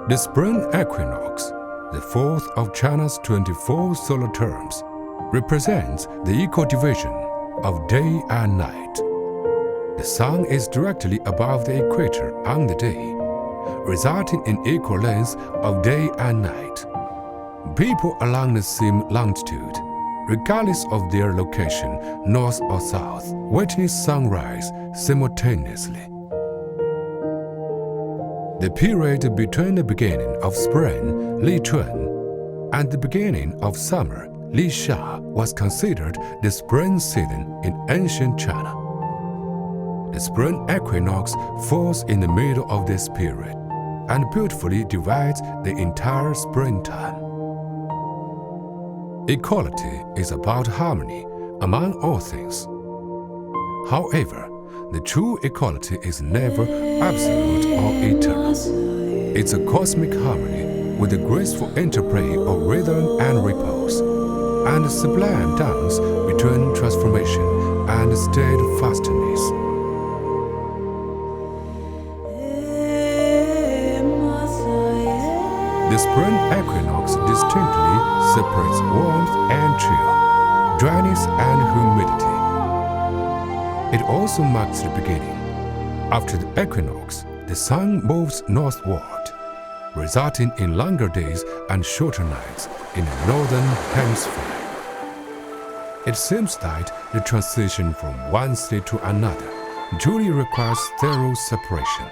The spring equinox, the fourth of China's 24 solar terms, represents the equal division of day and night. The sun is directly above the equator on the day, resulting in equal lengths of day and night. People along the same longitude, regardless of their location, north or south, witness sunrise simultaneously. The period between the beginning of spring, Li Chun, and the beginning of summer, Li Xia, was considered the spring season in ancient China. The spring equinox falls in the middle of this period and beautifully divides the entire springtime. Equality is about harmony among all things. However, the true equality is never absolute or eternal. It's a cosmic harmony with a graceful interplay of rhythm and repose, and a sublime dance between transformation and steadfastness. The spring equinox distinctly separates warmth and chill, dryness and humidity. It also marks the beginning. After the equinox, the sun moves northward, resulting in longer days and shorter nights in the northern hemisphere. It seems that the transition from one state to another truly requires thorough separation.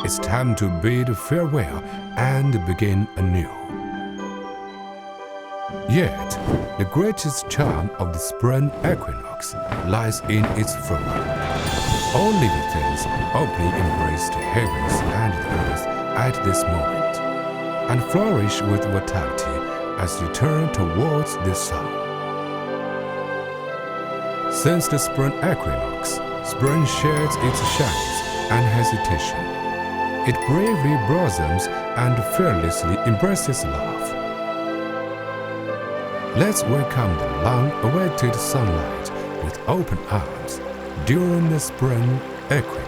It's time to bid farewell and begin anew. Yet, the greatest charm of the spring equinox lies in its fervor. All living things openly embrace the heavens and the earth at this moment, and flourish with vitality as they turn towards the sun. Since the spring equinox, spring sheds its shadows and hesitation. It bravely blossoms and fearlessly embraces love. Let's welcome the long-awaited sunlight with open arms during the spring equinox.